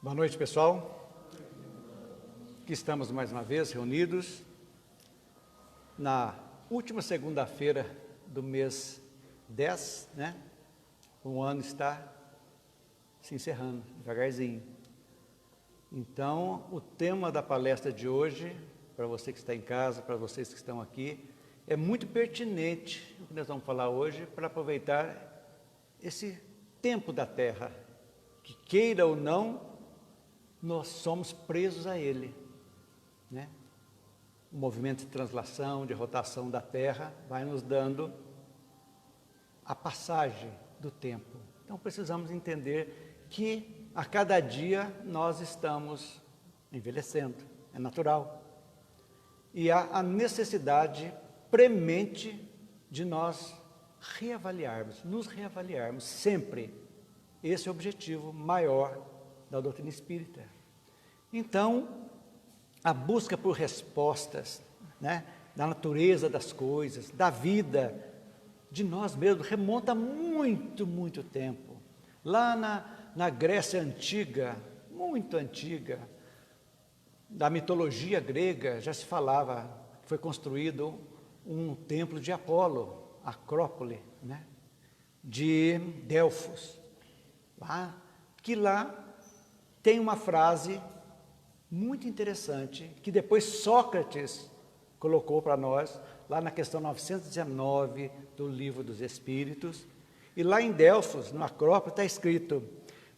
Boa noite, pessoal. Aqui estamos mais uma vez reunidos na última segunda-feira do mês 10, né? O ano está se encerrando devagarzinho. Então, o tema da palestra de hoje, para você que está em casa, para vocês que estão aqui, é muito pertinente o que nós vamos falar hoje para aproveitar esse tempo da Terra, que queira ou não, nós somos presos a ele, né? O movimento de translação, de rotação da Terra vai nos dando a passagem do tempo. Então precisamos entender que a cada dia nós estamos envelhecendo, é natural. E há a necessidade premente de nós reavaliarmos, nos reavaliarmos sempre. Esse é o objetivo maior da doutrina espírita. Então, a busca por respostas, né, da natureza das coisas, da vida, de nós mesmos, remonta muito tempo. Lá na Grécia antiga, muito antiga, da mitologia grega, já se falava que foi construído um templo de Apolo, Acrópole, né, de Delfos, que lá tem uma frase muito interessante, que depois Sócrates colocou para nós, lá na questão 919 do Livro dos Espíritos, e lá em Delfos, no Acrópole, está escrito: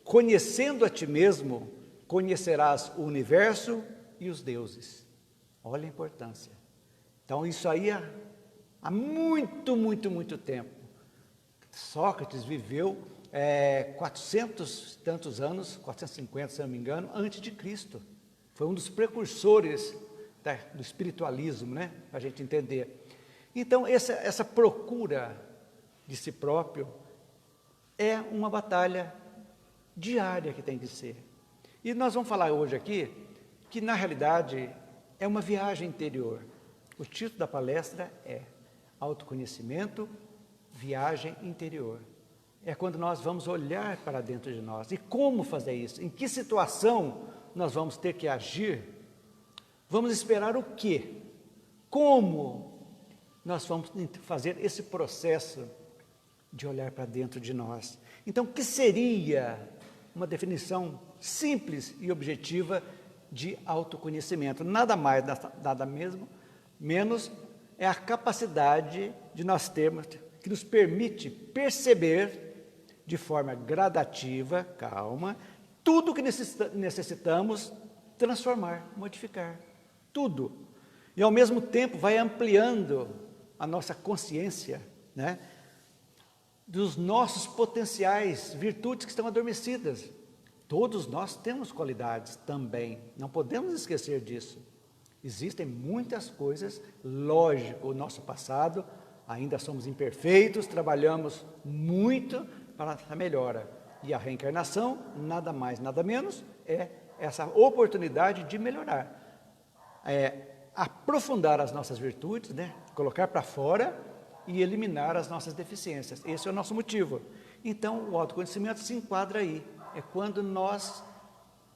conhecendo a ti mesmo, conhecerás o universo e os deuses. Olha a importância. Então isso aí há muito tempo. Sócrates viveu 400 e tantos anos, 450 se não me engano, antes de Cristo. Foi um dos precursores do espiritualismo, né? Para a gente entender. Então, essa procura de si próprio é uma batalha diária que tem que ser. E nós vamos falar hoje aqui que, na realidade, é uma viagem interior. O título da palestra é Autoconhecimento, Viagem Interior. É quando nós vamos olhar para dentro de nós. E como fazer isso? Em que situação nós vamos ter que agir? Vamos esperar o quê? Como nós vamos fazer esse processo de olhar para dentro de nós? Então, o que seria uma definição simples e objetiva de autoconhecimento? Nada mais, nada menos é a capacidade de nós termos, que nos permite perceber de forma gradativa, calma, tudo que necessitamos transformar, modificar, tudo. E ao mesmo tempo vai ampliando a nossa consciência, né, dos nossos potenciais, virtudes que estão adormecidas. Todos nós temos qualidades também, não podemos esquecer disso. Existem muitas coisas, lógico, o nosso passado, ainda somos imperfeitos, trabalhamos muito para a melhora. E a reencarnação, nada mais, nada menos, é essa oportunidade de melhorar. Aprofundar as nossas virtudes, né? Colocar para fora e eliminar as nossas deficiências. Esse é o nosso motivo. Então, o autoconhecimento se enquadra aí. É quando nós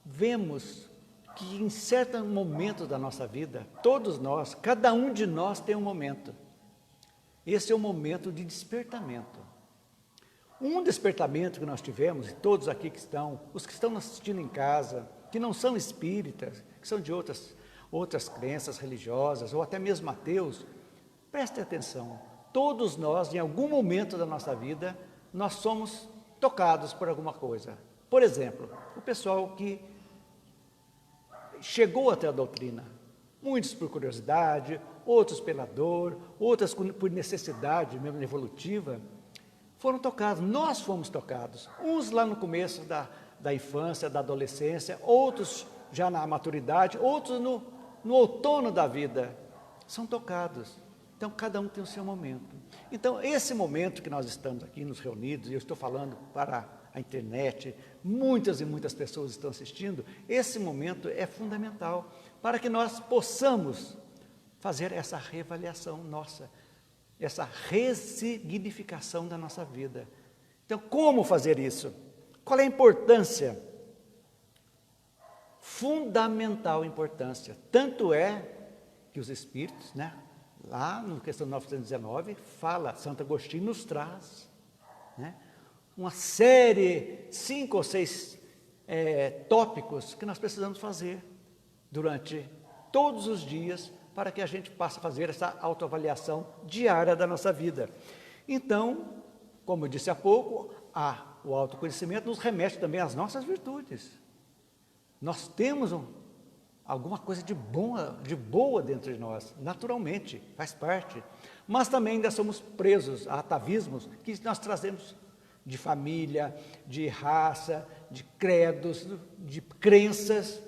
vemos que em certo momento da nossa vida, todos nós, cada um de nós tem um momento. Esse é o momento de despertamento. Um despertamento que nós tivemos, e todos aqui que estão, os que estão assistindo em casa, que não são espíritas, que são de outras crenças religiosas, ou até mesmo ateus, prestem atenção. Todos nós, em algum momento da nossa vida, nós somos tocados por alguma coisa. Por exemplo, o pessoal que chegou até a doutrina, muitos por curiosidade, outros pela dor, outros por necessidade mesmo evolutiva, foram tocados, nós fomos tocados, uns lá no começo da infância, da adolescência, outros já na maturidade, outros no outono da vida, são tocados. Então, cada um tem o seu momento. Então, esse momento que nós estamos aqui nos reunidos, e eu estou falando para a internet, muitas e muitas pessoas estão assistindo, esse momento é fundamental para que nós possamos fazer essa reavaliação nossa, essa ressignificação da nossa vida. Então, como fazer isso? Qual é a importância fundamental importância. Tanto é que os Espíritos, né, lá no questão 919, fala, Santo Agostinho nos traz, né, uma série, 5 ou 6 tópicos que nós precisamos fazer durante todos os dias para que a gente possa fazer essa autoavaliação diária da nossa vida. Então, como eu disse há pouco, o autoconhecimento nos remete também às nossas virtudes. Nós temos alguma coisa de boa dentro de nós, naturalmente, faz parte. Mas também ainda somos presos a atavismos que nós trazemos de família, de raça, de credos, de crenças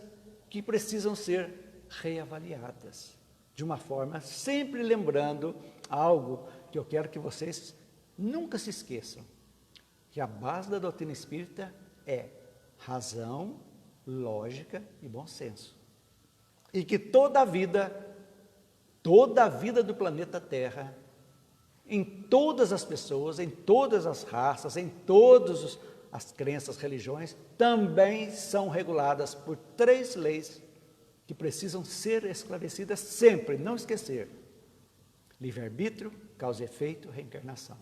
que precisam ser reavaliadas. De uma forma, sempre lembrando algo que eu quero que vocês nunca se esqueçam, que a base da doutrina espírita é razão, lógica e bom senso. E que toda a vida do planeta Terra, em todas as pessoas, em todas as raças, em todas as crenças, religiões, também são reguladas por 3 leis que precisam ser esclarecidas sempre, não esquecer. Livre-arbítrio, causa e efeito, reencarnação.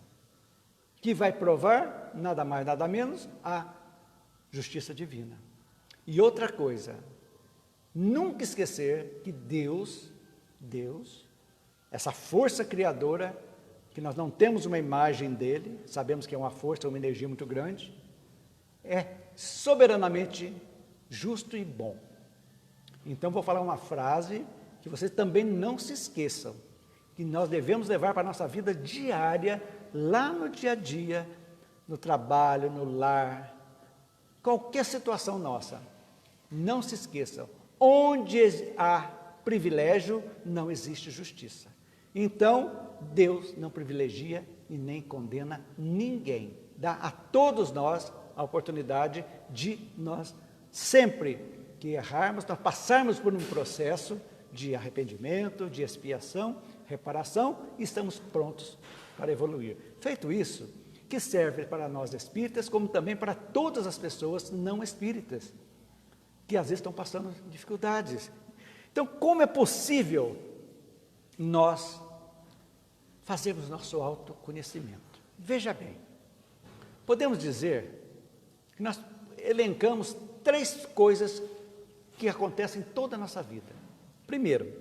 Que vai provar, nada mais, nada menos, a justiça divina. E outra coisa, nunca esquecer que Deus, essa força criadora, que nós não temos uma imagem dele, sabemos que é uma força, uma energia muito grande, é soberanamente justo e bom. Então vou falar uma frase que vocês também não se esqueçam, que nós devemos levar para a nossa vida diária, lá no dia a dia, no trabalho, no lar, qualquer situação nossa. Não se esqueçam, onde há privilégio, não existe justiça. Então, Deus não privilegia e nem condena ninguém. Dá a todos nós a oportunidade de nós, sempre que errarmos, nós passarmos por um processo de arrependimento, de expiação, reparação, e estamos prontos para evoluir. Feito isso, que serve para nós espíritas, como também para todas as pessoas não espíritas, que às vezes estão passando dificuldades. Então, como é possível nós fazermos nosso autoconhecimento? Veja bem, podemos dizer que nós elencamos 3 coisas que acontecem em toda a nossa vida. Primeiro,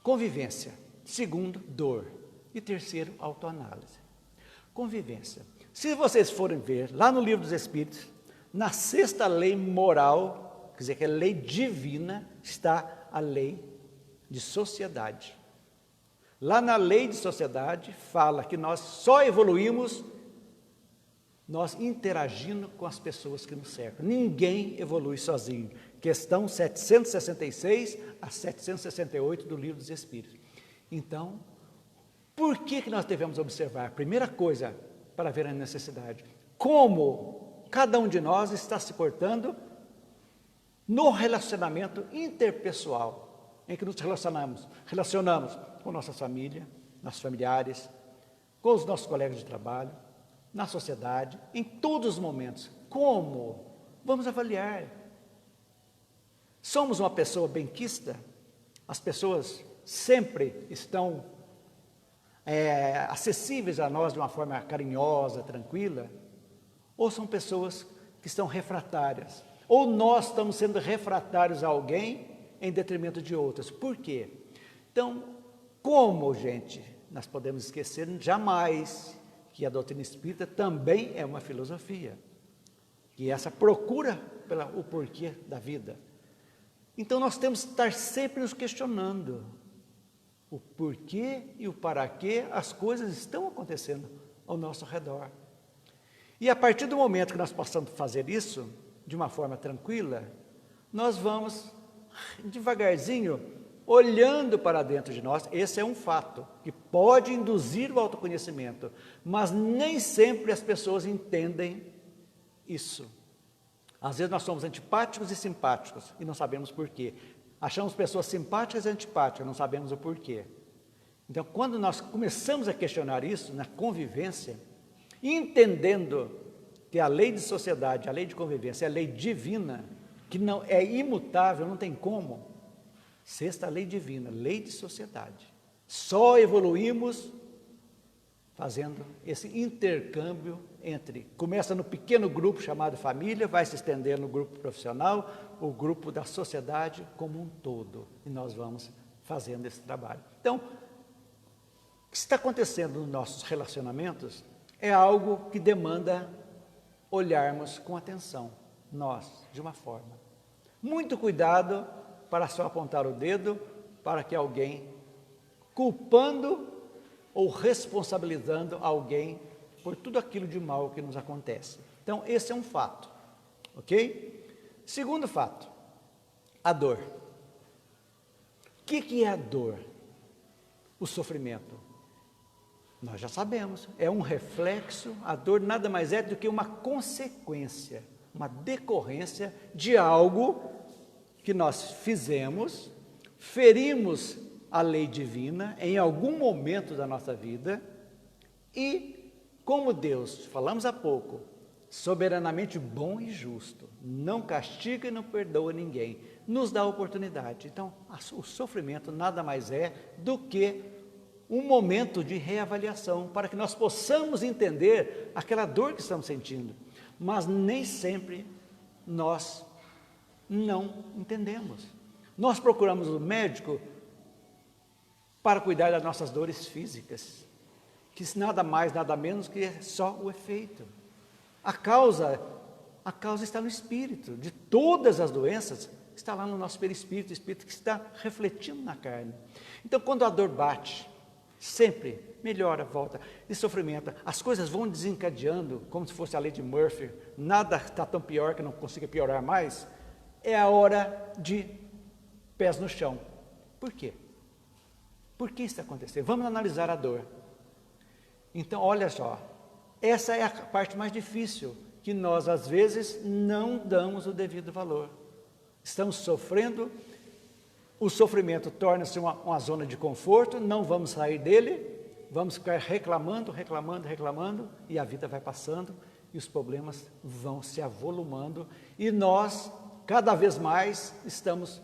convivência. Segundo, dor. E terceiro, autoanálise. Convivência. Se vocês forem ver lá no Livro dos Espíritos, na 6ª lei moral, quer dizer que é lei divina, está a lei de sociedade. Lá na lei de sociedade fala que nós só evoluímos nós interagindo com as pessoas que nos cercam. Ninguém evolui sozinho. Questão 766 a 768 do Livro dos Espíritos. Então, por que nós devemos observar? Primeira coisa, para ver a necessidade. Como cada um de nós está se portando no relacionamento interpessoal, em que nos relacionamos com nossa família, nossos familiares, com os nossos colegas de trabalho, na sociedade, em todos os momentos. Como? Vamos avaliar. Somos uma pessoa benquista? As pessoas sempre estão acessíveis a nós de uma forma carinhosa, tranquila? Ou são pessoas que estão refratárias? Ou nós estamos sendo refratários a alguém em detrimento de outras? Por quê? Então, como, gente, nós podemos esquecer jamais que a doutrina espírita também é uma filosofia, que essa procura o porquê da vida. Então nós temos que estar sempre nos questionando o porquê e o para quê as coisas estão acontecendo ao nosso redor. E a partir do momento que nós possamos fazer isso de uma forma tranquila, nós vamos devagarzinho olhando para dentro de nós. Esse é um fato que pode induzir o autoconhecimento, mas nem sempre as pessoas entendem isso. Às vezes nós somos antipáticos e simpáticos e não sabemos porquê. Achamos pessoas simpáticas e antipáticas, não sabemos o porquê. Então, quando nós começamos a questionar isso na convivência, entendendo que a lei de sociedade, a lei de convivência é a lei divina, que não é imutável, não tem como. Sexta lei divina, lei de sociedade. Só evoluímos fazendo esse intercâmbio entre, começa no pequeno grupo chamado família, vai se estender no grupo profissional, o grupo da sociedade como um todo. E nós vamos fazendo esse trabalho. Então, o que está acontecendo nos nossos relacionamentos é algo que demanda olharmos com atenção, nós, de uma forma. Muito cuidado para só apontar o dedo para que alguém, culpando ou responsabilizando alguém por tudo aquilo de mal que nos acontece. Então, esse é um fato, ok? Segundo fato, a dor. O que é a dor? O sofrimento. Nós já sabemos, é um reflexo, a dor nada mais é do que uma consequência, uma decorrência de algo que nós fizemos, ferimos a lei divina em algum momento da nossa vida e, como Deus, falamos há pouco, soberanamente bom e justo, não castiga e não perdoa ninguém, nos dá oportunidade. Então, o sofrimento nada mais é do que um momento de reavaliação, para que nós possamos entender aquela dor que estamos sentindo, mas nem sempre nós não entendemos. Nós procuramos o médico para cuidar das nossas dores físicas, que nada mais, nada menos que só o efeito. A causa está no espírito, de todas as doenças, está lá no nosso perispírito, o espírito que está refletindo na carne. Então, quando a dor bate, sempre melhora, volta, e sofrimento, as coisas vão desencadeando, como se fosse a lei de Murphy, nada está tão pior que não consiga piorar mais, é a hora de pés no chão. Por quê? Por que isso está acontecendo? Vamos analisar a dor. Então, olha só, essa é a parte mais difícil, que nós às vezes não damos o devido valor. Estamos sofrendo, o sofrimento torna-se uma zona de conforto, não vamos sair dele, vamos ficar reclamando, e a vida vai passando, e os problemas vão se avolumando, e nós, cada vez mais, estamos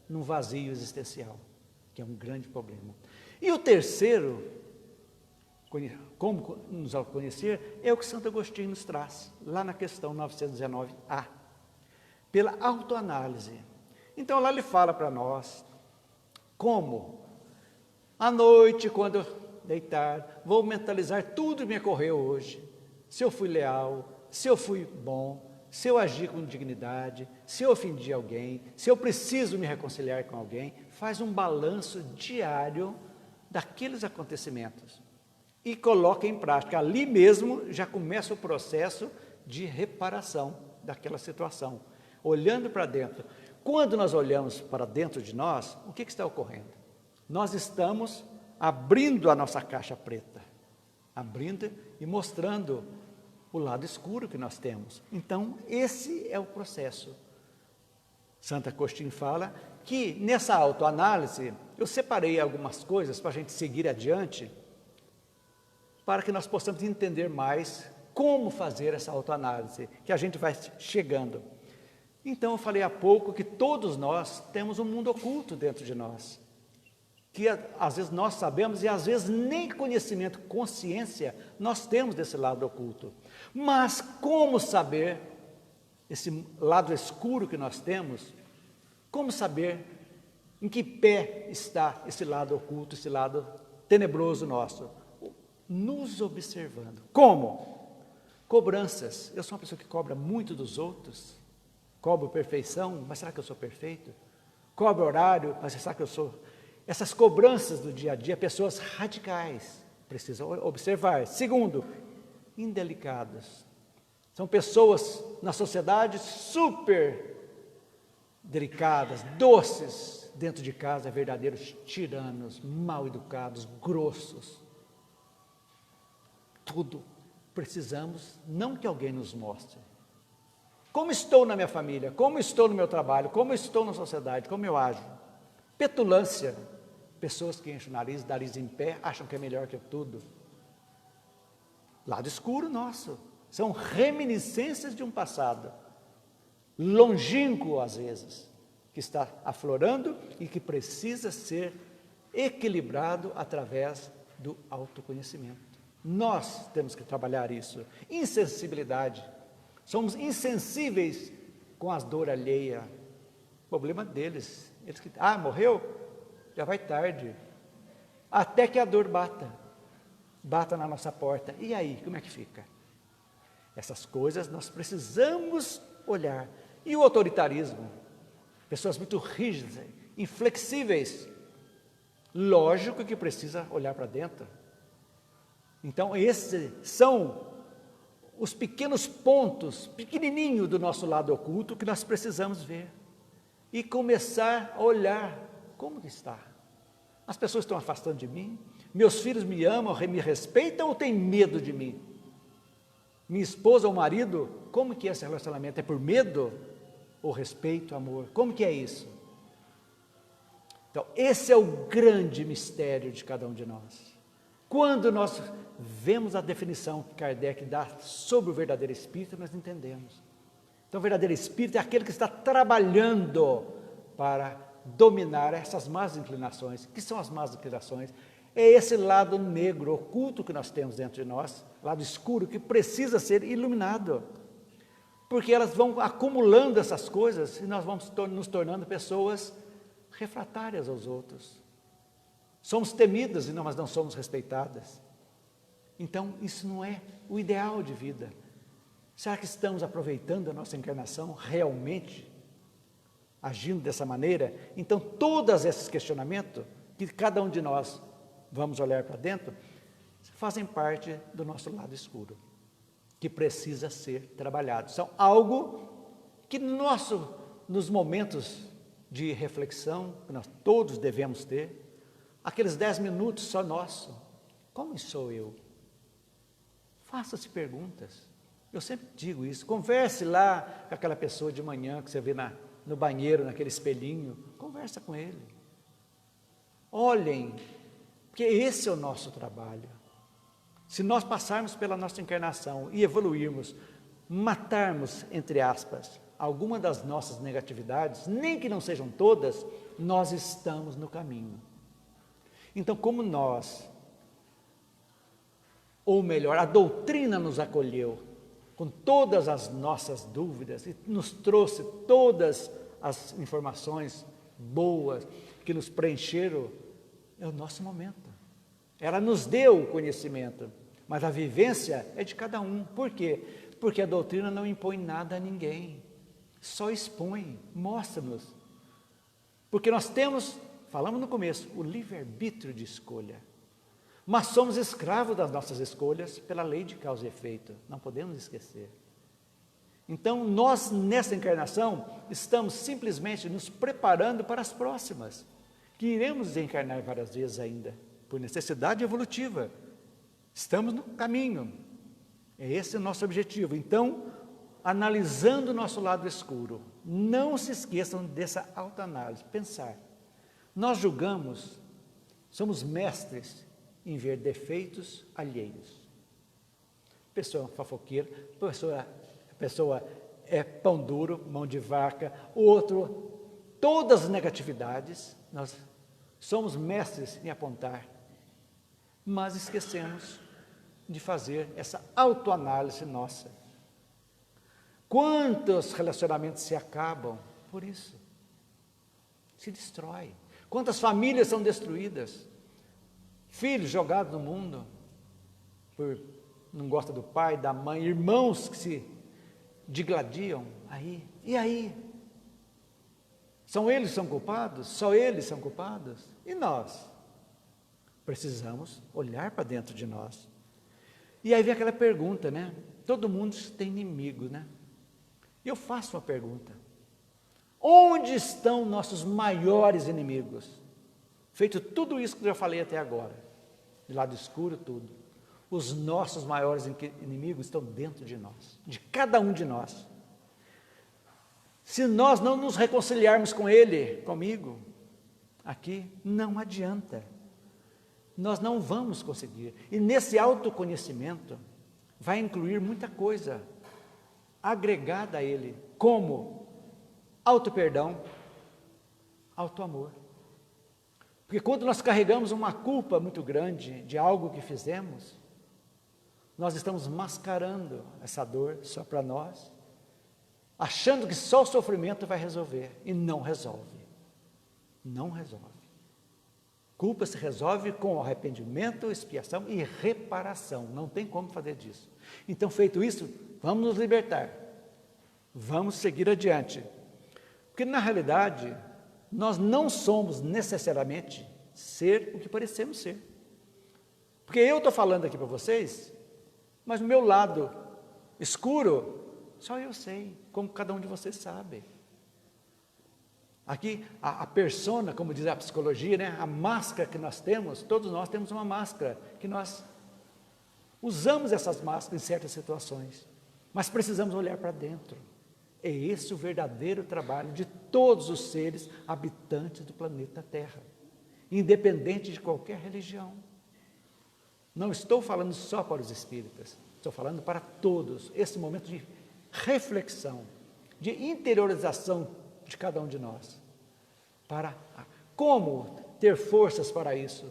num vazio existencial, que é um grande problema. E o terceiro, como nos conhecer, é o que Santo Agostinho nos traz, lá na questão 919a, pela autoanálise. Então, lá ele fala para nós, como, à noite, quando eu deitar, vou mentalizar tudo que me ocorreu hoje, se eu fui leal, se eu fui bom, se eu agi com dignidade, se eu ofendi alguém, se eu preciso me reconciliar com alguém, faz um balanço diário daqueles acontecimentos e coloca em prática. Ali mesmo já começa o processo de reparação daquela situação, olhando para dentro. Quando nós olhamos para dentro de nós, o que está ocorrendo? Nós estamos abrindo a nossa caixa preta, abrindo e mostrando o lado escuro que nós temos. Então, esse é o processo. Santo Agostinho fala que nessa autoanálise, eu separei algumas coisas para a gente seguir adiante, para que nós possamos entender mais como fazer essa autoanálise, que a gente vai chegando. Então, eu falei há pouco que todos nós temos um mundo oculto dentro de nós, que às vezes nós sabemos e às vezes nem conhecimento, consciência, nós temos desse lado oculto. Mas como saber esse lado escuro que nós temos? Como saber em que pé está esse lado oculto, esse lado tenebroso nosso? Nos observando. Como? Cobranças. Eu sou uma pessoa que cobra muito dos outros. Cobro perfeição, mas será que eu sou perfeito? Cobro horário, mas será que eu sou? Essas cobranças do dia a dia, pessoas radicais, precisam observar. Segundo, indelicados. São pessoas na sociedade super delicadas, doces, dentro de casa, verdadeiros tiranos, mal educados, grossos. Tudo precisamos, não que alguém nos mostre. Como estou na minha família, como estou no meu trabalho, como estou na sociedade, como eu ajo. Petulância, pessoas que enchem o nariz em pé, acham que é melhor que tudo. Lado escuro nosso, são reminiscências de um passado. longínquo às vezes, que está aflorando e que precisa ser equilibrado através do autoconhecimento. Nós temos que trabalhar isso. Insensibilidade. Somos insensíveis com as dores alheias. Problema deles. Eles que, morreu? Já vai tarde. Até que a dor bata na nossa porta. E aí, como é que fica? Essas coisas nós precisamos olhar. E o autoritarismo? Pessoas muito rígidas, inflexíveis. Lógico que precisa olhar para dentro. Então, esses são os pequenos pontos, pequenininho do nosso lado oculto, que nós precisamos ver. E começar a olhar como que está. As pessoas estão afastando de mim? Meus filhos me amam, me respeitam ou têm medo de mim? Minha esposa ou marido, como que é esse relacionamento? É por medo ou respeito, amor? Como que é isso? Então, esse é o grande mistério de cada um de nós. Quando nós vemos a definição que Kardec dá sobre o verdadeiro espírito, nós entendemos. Então, o verdadeiro espírito é aquele que está trabalhando para dominar essas más inclinações. O que são as más inclinações? É esse lado negro, oculto que nós temos dentro de nós, lado escuro, que precisa ser iluminado. Porque elas vão acumulando essas coisas e nós vamos nos tornando pessoas refratárias aos outros. Somos temidas, mas não somos respeitadas. Então, isso não é o ideal de vida. Será que estamos aproveitando a nossa encarnação realmente, agindo dessa maneira? Então, todos esses questionamentos, que cada um de nós vamos olhar para dentro, fazem parte do nosso lado escuro, que precisa ser trabalhado. São algo que nos momentos de reflexão, que nós todos devemos ter, aqueles 10 minutos só nosso. Como sou eu? Faça-se perguntas. Eu sempre digo isso. Converse lá com aquela pessoa de manhã que você vê no banheiro, naquele espelhinho. Conversa com ele. Olhem, porque esse é o nosso trabalho. Se nós passarmos pela nossa encarnação e evoluirmos, matarmos, entre aspas, alguma das nossas negatividades, nem que não sejam todas, nós estamos no caminho. Então, como nós, ou melhor, a doutrina nos acolheu com todas as nossas dúvidas e nos trouxe todas as informações boas que nos preencheram, é o nosso momento. Ela nos deu o conhecimento, mas a vivência é de cada um. Por quê? Porque a doutrina não impõe nada a ninguém, só expõe, mostra-nos. Porque nós temos, falamos no começo, o livre-arbítrio de escolha. Mas somos escravos das nossas escolhas pela lei de causa e efeito, não podemos esquecer. Então, nós, nessa encarnação, estamos simplesmente nos preparando para as próximas, que iremos encarnar várias vezes ainda, por necessidade evolutiva. Estamos no caminho, é esse o nosso objetivo. Então, analisando o nosso lado escuro, não se esqueçam dessa autoanálise, pensar. Nós julgamos, somos mestres em ver defeitos alheios. Pessoa fofoqueira, pessoa é pão duro, mão de vaca, o outro, todas as negatividades, nós somos mestres em apontar, mas esquecemos de fazer essa autoanálise nossa. Quantos relacionamentos se acabam por isso? Se destrói. Quantas famílias são destruídas? Filhos jogados no mundo, por não gosta do pai, da mãe, irmãos que se digladiam aí. E aí? São eles que são culpados? Só eles são culpados? E nós? Precisamos olhar para dentro de nós. E aí vem aquela pergunta, né? Todo mundo tem inimigo, né? E eu faço uma pergunta. Onde estão nossos maiores inimigos? Feito tudo isso que eu já falei até agora, de lado escuro tudo, os nossos maiores inimigos estão dentro de nós, de cada um de nós. Se nós não nos reconciliarmos com ele, comigo, aqui, não adianta. Nós não vamos conseguir. E nesse autoconhecimento vai incluir muita coisa agregada a ele, como auto-perdão, auto-amor. Porque quando nós carregamos uma culpa muito grande de algo que fizemos, nós estamos mascarando essa dor só para nós, achando que só o sofrimento vai resolver, e não resolve. Não resolve. Culpa se resolve com arrependimento, expiação e reparação. Não tem como fazer disso. Então, feito isso, vamos nos libertar. Vamos seguir adiante. Porque, na realidade, nós não somos necessariamente ser o que parecemos ser. Porque eu estou falando aqui para vocês, mas o meu lado escuro, só eu sei, como cada um de vocês sabe. Aqui, a persona, como diz a psicologia, né? A máscara que nós temos, todos nós temos uma máscara, que nós usamos essas máscaras em certas situações, mas precisamos olhar para dentro. É esse o verdadeiro trabalho de todos os seres habitantes do planeta Terra, independente de qualquer religião. Não estou falando só para os espíritas, estou falando para todos, esse momento de reflexão, de interiorização de cada um de nós. Como ter forças para isso?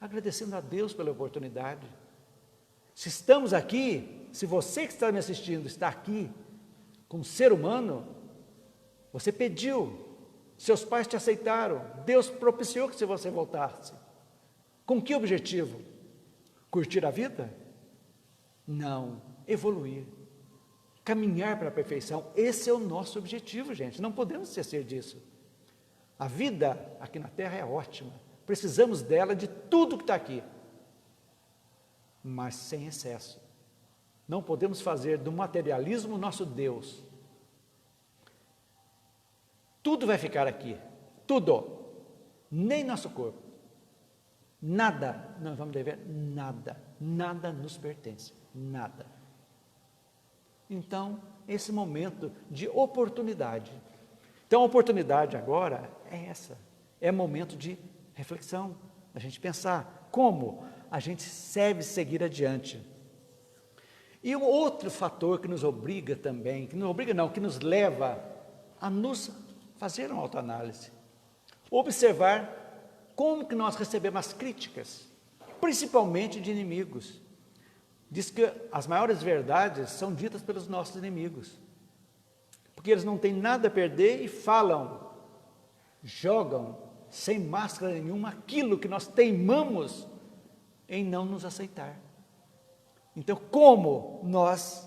Agradecendo a Deus pela oportunidade. Se estamos aqui, se você que está me assistindo está aqui, como ser humano, você pediu, seus pais te aceitaram, Deus propiciou que você voltasse. Com que objetivo? Curtir a vida? Não, evoluir, caminhar para a perfeição. Esse é o nosso objetivo, gente, não podemos esquecer disso. A vida aqui na Terra é ótima, precisamos dela, de tudo que está aqui, mas sem excesso. Não podemos fazer do materialismo nosso Deus. Tudo vai ficar aqui, tudo, nem nosso corpo. Nada, nós vamos dever nada, nada nos pertence, nada. Então, esse momento de oportunidade. Então, a oportunidade agora é essa, é momento de reflexão, a gente pensar como a gente deve seguir adiante. E um outro fator que nos obriga também, que nos leva a nos fazer uma autoanálise, observar como que nós recebemos as críticas, principalmente de inimigos. Diz que as maiores verdades são ditas pelos nossos inimigos, porque eles não têm nada a perder e falam, jogam sem máscara nenhuma aquilo que nós teimamos em não nos aceitar. Então, como nós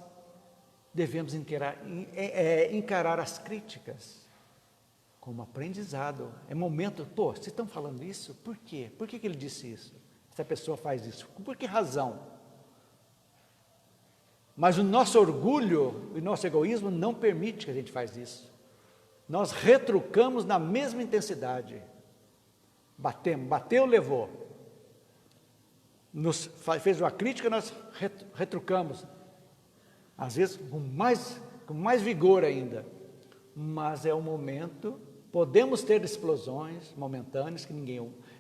devemos encarar as críticas? Como aprendizado. É momento, vocês estão falando isso? Por quê? Por que ele disse isso? Essa pessoa faz isso? Por que razão? Mas o nosso orgulho e o nosso egoísmo não permite que a gente faça isso. Nós retrucamos na mesma intensidade. Bateu, levou. Fez uma crítica, nós retrucamos. Às vezes com mais vigor ainda. Mas é um momento, podemos ter explosões momentâneas, que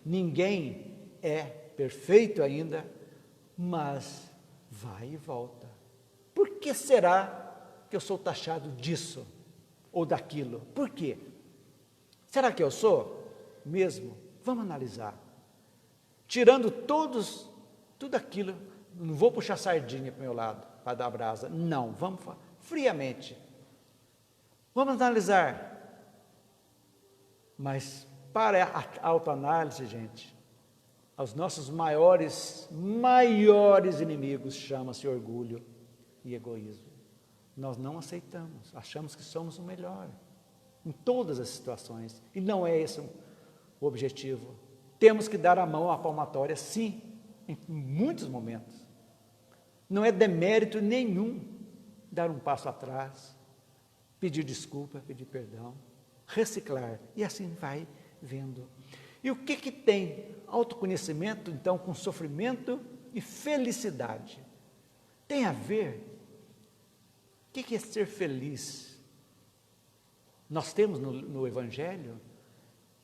ninguém é perfeito ainda, mas vai e volta. Por que será que eu sou taxado disso ou daquilo? Por quê? Será que eu sou mesmo? Vamos analisar. Tirando tudo aquilo, não vou puxar sardinha para o meu lado, para dar brasa. Não, vamos friamente. Vamos analisar. Mas para a autoanálise, gente, os nossos maiores inimigos chamam-se orgulho e egoísmo. Nós não aceitamos, achamos que somos o melhor em todas as situações, e não é esse o objetivo. Temos que dar a mão à palmatória, sim, em muitos momentos. Não é demérito nenhum dar um passo atrás, pedir desculpa, pedir perdão, reciclar, e assim vai vendo. E o que tem autoconhecimento, então, com sofrimento e felicidade? Tem a ver. O que é ser feliz? Nós temos no Evangelho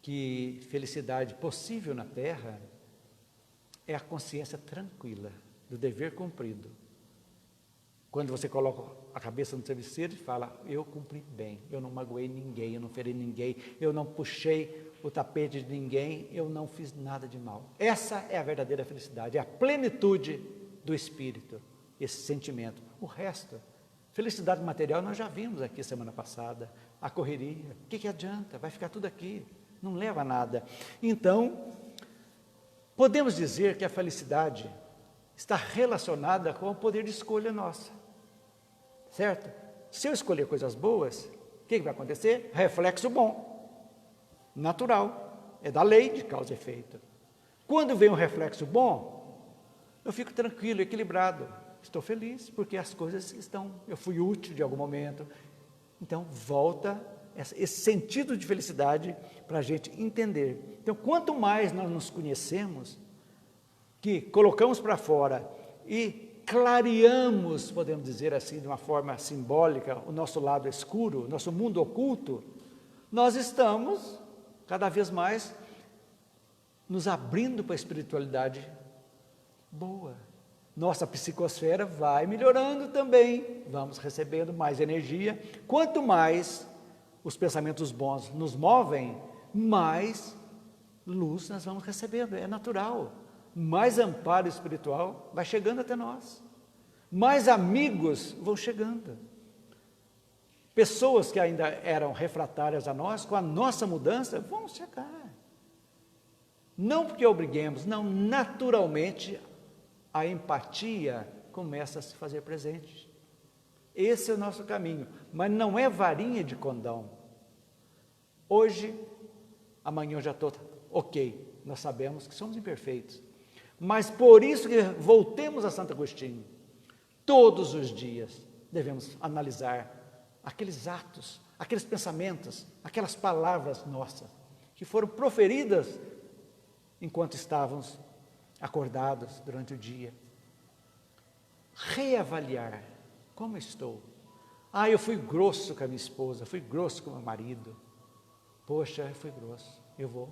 que felicidade possível na Terra é a consciência tranquila do dever cumprido, Quando você coloca a cabeça no travesseiro e fala, eu cumpri bem, eu não magoei ninguém, eu não feri ninguém, eu não puxei o tapete de ninguém, eu não fiz nada de mal. Essa é a verdadeira felicidade, é a plenitude do espírito, esse sentimento. O resto, felicidade material, nós já vimos aqui semana passada, a correria, o que adianta? Vai ficar tudo aqui, não leva a nada. Então, podemos dizer que a felicidade está relacionada com o poder de escolha nossa, certo? Se eu escolher coisas boas, o que vai acontecer? Reflexo bom, natural, é da lei de causa e efeito. Quando vem um reflexo bom, eu fico tranquilo, equilibrado, estou feliz, porque as coisas eu fui útil de algum momento. Então, volta esse sentido de felicidade para a gente entender. Então, quanto mais nós nos conhecemos, que colocamos para fora e clareamos, podemos dizer assim, de uma forma simbólica, o nosso lado escuro, nosso mundo oculto, nós estamos cada vez mais nos abrindo para a espiritualidade boa. Nossa psicosfera vai melhorando também, vamos recebendo mais energia. Quanto mais os pensamentos bons nos movem, mais luz nós vamos recebendo, é natural. Mais amparo espiritual vai chegando até nós. Mais amigos vão chegando. Pessoas que ainda eram refratárias a nós, com a nossa mudança, vão chegar. Não porque obriguemos, não, naturalmente a empatia começa a se fazer presente. Esse é o nosso caminho, mas não é varinha de condão. Hoje, amanhã eu já estou ok, nós sabemos que somos imperfeitos, mas por isso que voltemos a Santo Agostinho, todos os dias devemos analisar aqueles atos, aqueles pensamentos, aquelas palavras nossas, que foram proferidas enquanto estávamos acordados durante o dia. Reavaliar, como estou? Eu fui grosso com a minha esposa, fui grosso com o meu marido. Poxa, eu fui grosso, eu vou.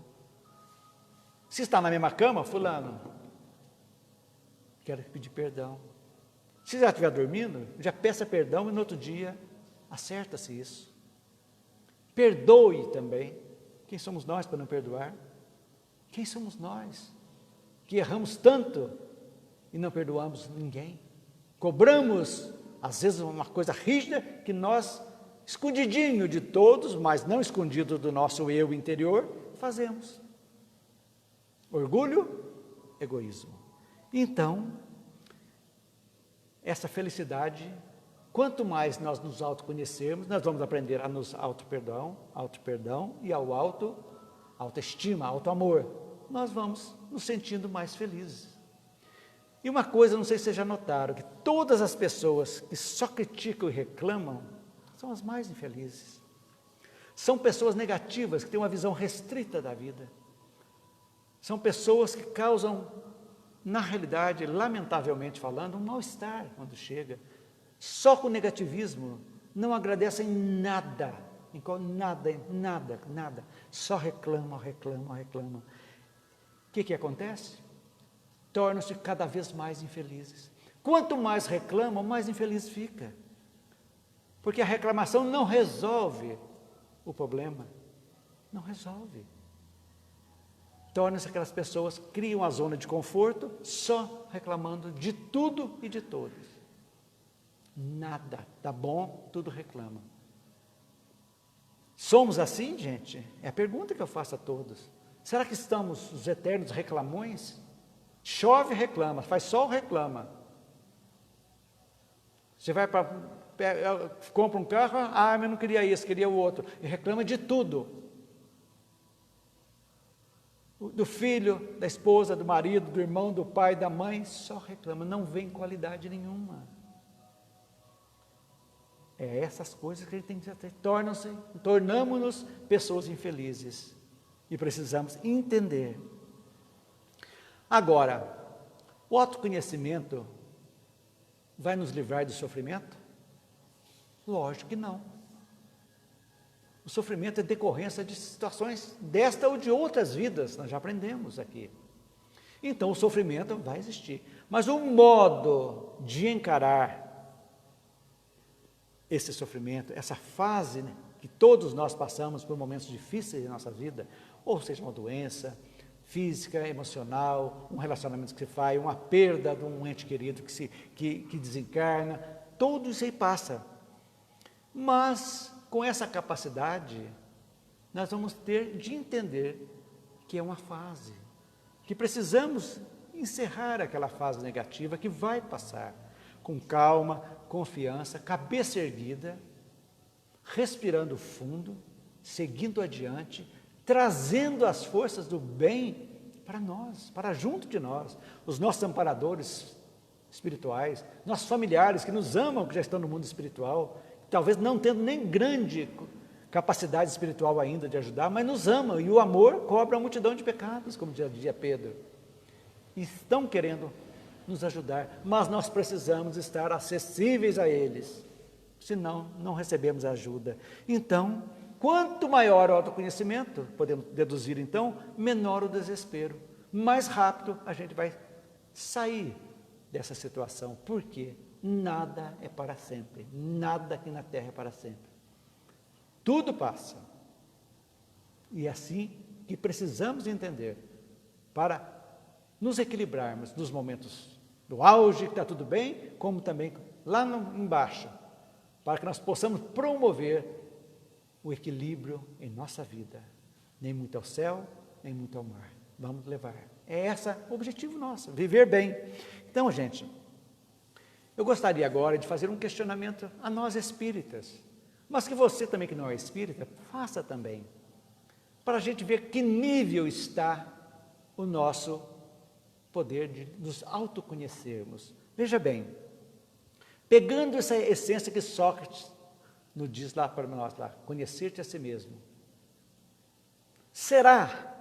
Se está na mesma cama, fulano, quero pedir perdão. Se já estiver dormindo, já peça perdão e no outro dia, acerta-se isso. Perdoe também. Quem somos nós para não perdoar? Quem somos nós que erramos tanto e não perdoamos ninguém? Cobramos, às vezes, uma coisa rígida que nós, escondidinho de todos, mas não escondido do nosso eu interior, fazemos. Orgulho, egoísmo. Então, essa felicidade, quanto mais nós nos autoconhecermos, nós vamos aprender a nos auto-perdão e ao autoestima, auto-amor. Nós vamos nos sentindo mais felizes. E uma coisa, não sei se vocês já notaram, que todas as pessoas que só criticam e reclamam, são as mais infelizes. São pessoas negativas, que têm uma visão restrita da vida. São pessoas que causam, na realidade, lamentavelmente falando, um mal-estar quando chega. Só com negativismo, não agradecem nada, nada. Só reclamam. O que acontece? Tornam-se cada vez mais infelizes. Quanto mais reclamam, mais infeliz fica. Porque a reclamação não resolve o problema. Não resolve. Tornam-se aquelas pessoas que criam a zona de conforto só reclamando de tudo e de todos. Nada tá bom, tudo reclama. Somos assim, gente? É a pergunta que eu faço a todos. Será que estamos os eternos reclamões? Chove, reclama. Faz sol, reclama. Você vai compra um carro, mas eu não queria esse, queria o outro. E reclama de tudo. Do filho, da esposa, do marido, do irmão, do pai, da mãe, só reclama. Não vem qualidade nenhuma. É essas coisas que a gente tem que ter. Tornamos-nos pessoas infelizes. E precisamos entender. Agora, o autoconhecimento vai nos livrar do sofrimento? Lógico que não. O sofrimento é decorrência de situações desta ou de outras vidas, nós já aprendemos aqui. Então o sofrimento vai existir. Mas o modo de encarar esse sofrimento, essa fase, né, que todos nós passamos por momentos difíceis em nossa vida, ou seja, uma doença física, emocional, um relacionamento que se faz, uma perda de um ente querido que desencarna, tudo isso aí passa. Mas, com essa capacidade, nós vamos ter de entender que é uma fase, que precisamos encerrar aquela fase negativa que vai passar, com calma, confiança, cabeça erguida, respirando fundo, seguindo adiante, trazendo as forças do bem para nós, para junto de nós, os nossos amparadores espirituais, nossos familiares que nos amam, que já estão no mundo espiritual, talvez não tendo nem grande capacidade espiritual ainda de ajudar, mas nos amam, e o amor cobra a multidão de pecados, como dizia Pedro. E estão querendo nos ajudar, mas nós precisamos estar acessíveis a eles, senão não recebemos ajuda. Então, quanto maior o autoconhecimento, podemos deduzir então, menor o desespero, mais rápido a gente vai sair dessa situação, porque nada é para sempre, nada aqui na Terra é para sempre. Tudo passa. E é assim que precisamos entender, para nos equilibrarmos nos momentos do auge, que está tudo bem, como também lá embaixo, para que nós possamos promover o equilíbrio em nossa vida. Nem muito ao céu, nem muito ao mar. Vamos levar. É esse o objetivo nosso, viver bem. Então, gente, eu gostaria agora de fazer um questionamento a nós espíritas, mas que você também que não é espírita, faça também, para a gente ver que nível está o nosso poder de nos autoconhecermos. Veja bem, pegando essa essência que Sócrates nos diz lá para nós, lá, conhecer-te a si mesmo. Será,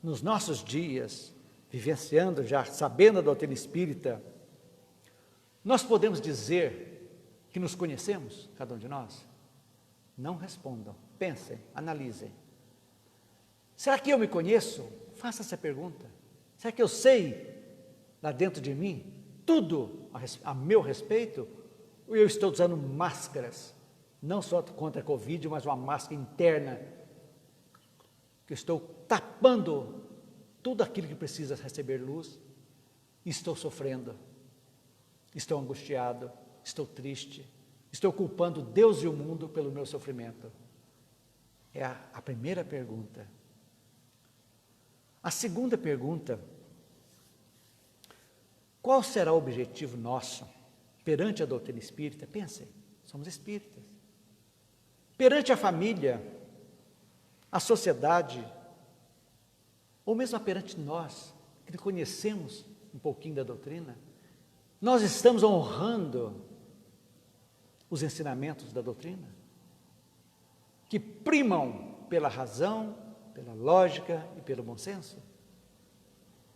nos nossos dias, vivenciando já, sabendo a doutrina espírita, nós podemos dizer que nos conhecemos, cada um de nós? Não respondam, pensem, analisem. Será que eu me conheço? Faça essa pergunta. Será que eu sei, lá dentro de mim, tudo a meu respeito? Ou eu estou usando máscaras, não só contra a Covid, mas uma máscara interna, que estou tapando tudo aquilo que precisa receber luz, e estou sofrendo, estou angustiado, estou triste, estou culpando Deus e o mundo pelo meu sofrimento? É a primeira pergunta. A segunda pergunta: qual será o objetivo nosso perante a doutrina espírita? Pensem, somos espíritas. Perante a família, a sociedade, ou mesmo perante nós, que conhecemos um pouquinho da doutrina, nós estamos honrando os ensinamentos da doutrina, que primam pela razão, pela lógica e pelo bom senso?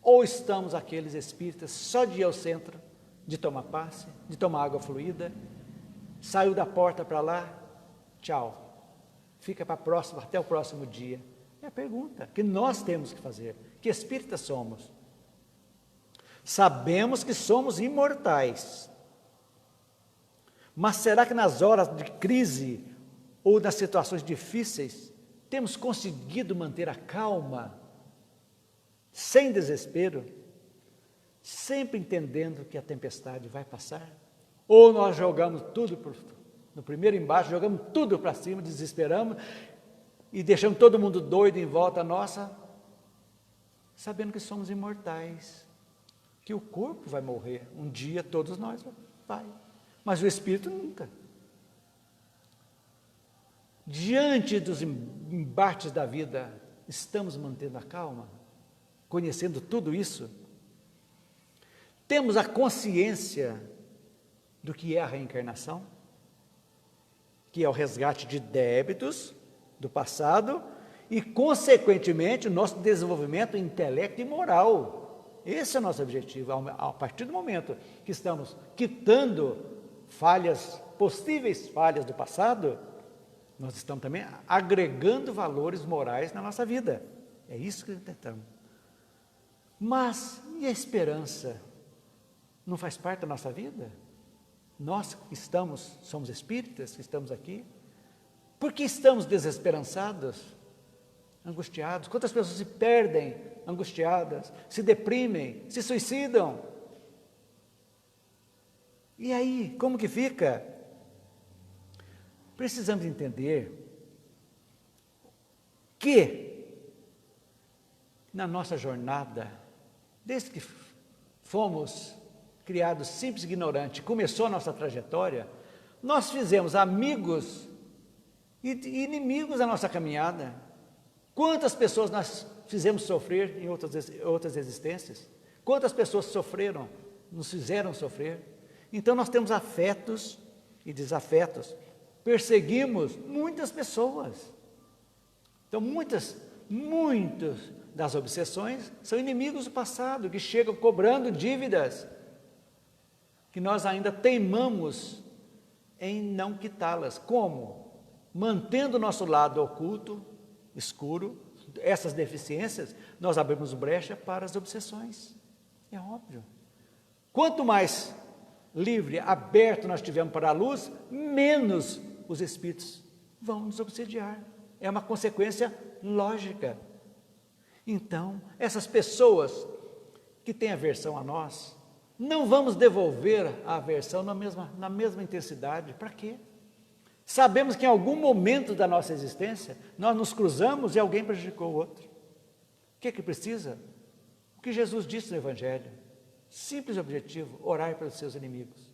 Ou estamos aqueles espíritas só de ir ao centro, de tomar passe, de tomar água fluida, saiu da porta para lá, tchau, fica para próximo, até o próximo dia? É a pergunta que nós temos que fazer. Que espíritas somos? Sabemos que somos imortais, mas será que nas horas de crise ou nas situações difíceis temos conseguido manter a calma, sem desespero, sempre entendendo que a tempestade vai passar? Ou nós jogamos tudo no primeiro embate, jogamos tudo para cima, desesperamos e deixamos todo mundo doido em volta nossa, sabendo que somos imortais, que o corpo vai morrer, um dia todos nós vai, mas o espírito nunca. Diante dos embates da vida, estamos mantendo a calma, conhecendo tudo isso? Temos a consciência do que é a reencarnação, que é o resgate de débitos do passado e, consequentemente, o nosso desenvolvimento intelecto e moral. Esse é o nosso objetivo. A partir do momento que estamos quitando falhas, possíveis falhas do passado, nós estamos também agregando valores morais na nossa vida. É isso que tentamos. Mas, e a esperança? Não faz parte da nossa vida? Nós que somos espíritas, que estamos aqui, por que estamos desesperançados, angustiados? Quantas pessoas se perdem angustiadas, se deprimem, se suicidam? E aí, como que fica? Precisamos entender que na nossa jornada, desde que fomos criados simples e ignorantes, começou a nossa trajetória, nós fizemos amigos e inimigos da nossa caminhada. Quantas pessoas nós fizemos sofrer em outras existências? Quantas pessoas sofreram, nos fizeram sofrer? Então nós temos afetos e desafetos, perseguimos muitas pessoas. Então muitas das obsessões são inimigos do passado, que chegam cobrando dívidas, que nós ainda teimamos em não quitá-las. Como? Mantendo o nosso lado oculto, escuro, essas deficiências, nós abrimos brecha para as obsessões. É óbvio. Quanto mais livre, aberto nós tivermos para a luz, menos os espíritos vão nos obsediar. É uma consequência lógica. Então, essas pessoas que têm aversão a nós, não vamos devolver a aversão na mesma intensidade. Para quê? Sabemos que em algum momento da nossa existência, nós nos cruzamos e alguém prejudicou o outro. O que é que precisa? O que Jesus disse no Evangelho. Simples objetivo, orar pelos seus inimigos.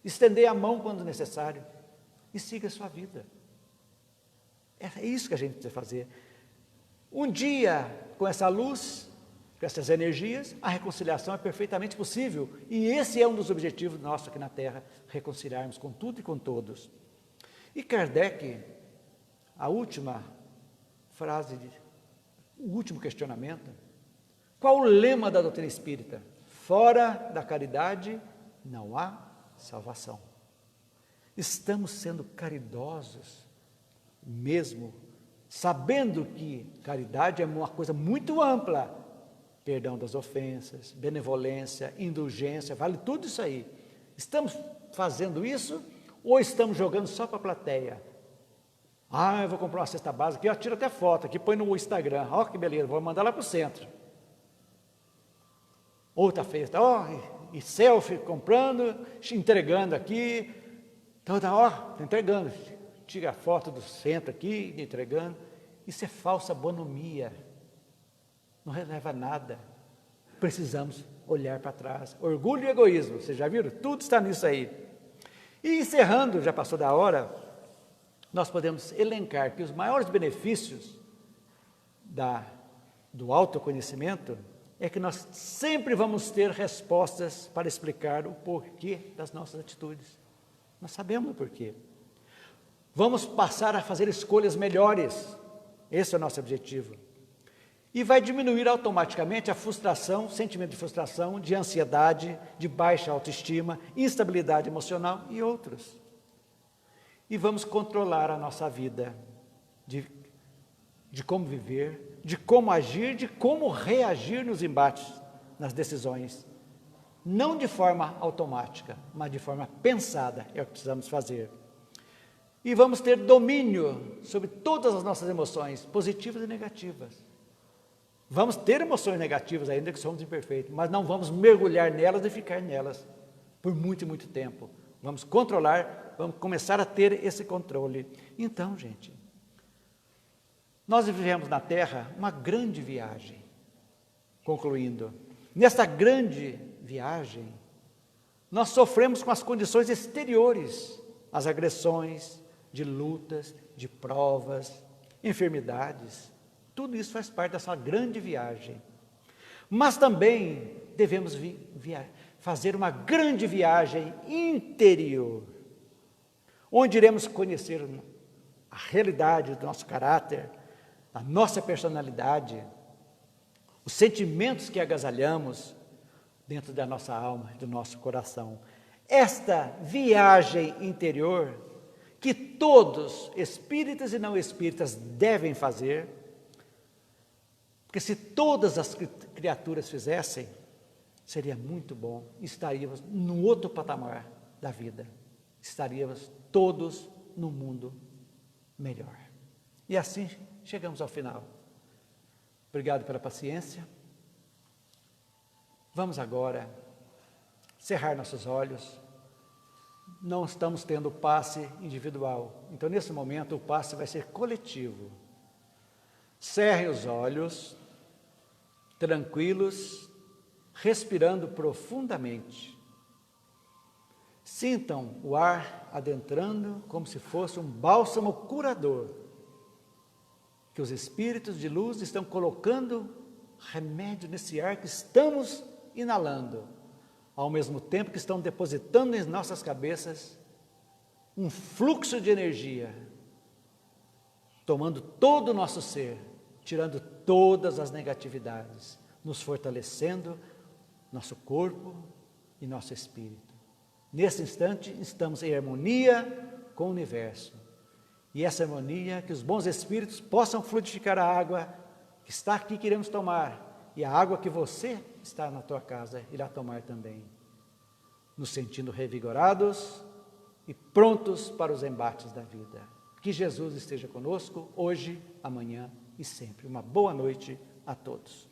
Estender a mão quando necessário e siga a sua vida. É isso que a gente precisa fazer. Um dia, com essa luz, com essas energias, a reconciliação é perfeitamente possível. E esse é um dos objetivos nossos aqui na Terra, reconciliarmos com tudo e com todos. E Kardec, a última frase, o último questionamento, qual o lema da doutrina espírita? Fora da caridade não há salvação. Estamos sendo caridosos, mesmo sabendo que caridade é uma coisa muito ampla, perdão das ofensas, benevolência, indulgência, vale tudo isso aí. Estamos fazendo isso ou estamos jogando só para a plateia? Eu vou comprar uma cesta básica, eu tiro até foto aqui, põe no Instagram, ó que beleza, vou mandar lá para o centro. Outra festa, e selfie comprando, entregando aqui, toda hora, entregando, tira a foto do centro aqui, entregando. Isso é falsa bonomia, não releva nada. Precisamos olhar para trás. Orgulho e egoísmo, vocês já viram? Tudo está nisso aí. E encerrando, já passou da hora, nós podemos elencar que os maiores benefícios do autoconhecimento é que nós sempre vamos ter respostas para explicar o porquê das nossas atitudes. Nós sabemos o porquê. Vamos passar a fazer escolhas melhores. Esse é o nosso objetivo. E vai diminuir automaticamente a frustração, sentimento de frustração, de ansiedade, de baixa autoestima, instabilidade emocional e outros. E vamos controlar a nossa vida, de como viver, de como agir, de como reagir nos embates, nas decisões. Não de forma automática, mas de forma pensada, é o que precisamos fazer. E vamos ter domínio sobre todas as nossas emoções, positivas e negativas. Vamos ter emoções negativas ainda que somos imperfeitos, mas não vamos mergulhar nelas e ficar nelas por muito e muito tempo. Vamos controlar, vamos começar a ter esse controle. Então, gente, nós vivemos na Terra uma grande viagem. Concluindo, nesta grande viagem, nós sofremos com as condições exteriores, as agressões, de lutas, de provas, enfermidades. Tudo isso faz parte dessa grande viagem. Mas também devemos fazer uma grande viagem interior, onde iremos conhecer a realidade do nosso caráter, a nossa personalidade, os sentimentos que agasalhamos dentro da nossa alma e do nosso coração. Esta viagem interior, que todos, espíritas e não espíritas, devem fazer, porque se todas as criaturas fizessem, seria muito bom, estaríamos num outro patamar, da vida, estaríamos todos num mundo melhor. E assim chegamos ao final. Obrigado pela paciência. Vamos agora cerrar nossos olhos. Não estamos tendo passe individual, então nesse momento o passe vai ser coletivo. Cerre os olhos, tranquilos, respirando profundamente. Sintam o ar adentrando como se fosse um bálsamo curador, que os espíritos de luz estão colocando remédio nesse ar que estamos inalando, ao mesmo tempo que estão depositando em nossas cabeças um fluxo de energia, tomando todo o nosso ser, tirando todas as negatividades, nos fortalecendo nosso corpo e nosso espírito. Nesse instante, estamos em harmonia com o universo. E essa harmonia, que os bons espíritos possam fluidificar a água que está aqui, que iremos tomar, e a água que você está na tua casa irá tomar também, nos sentindo revigorados e prontos para os embates da vida. Que Jesus esteja conosco hoje, amanhã e sempre. Uma boa noite a todos.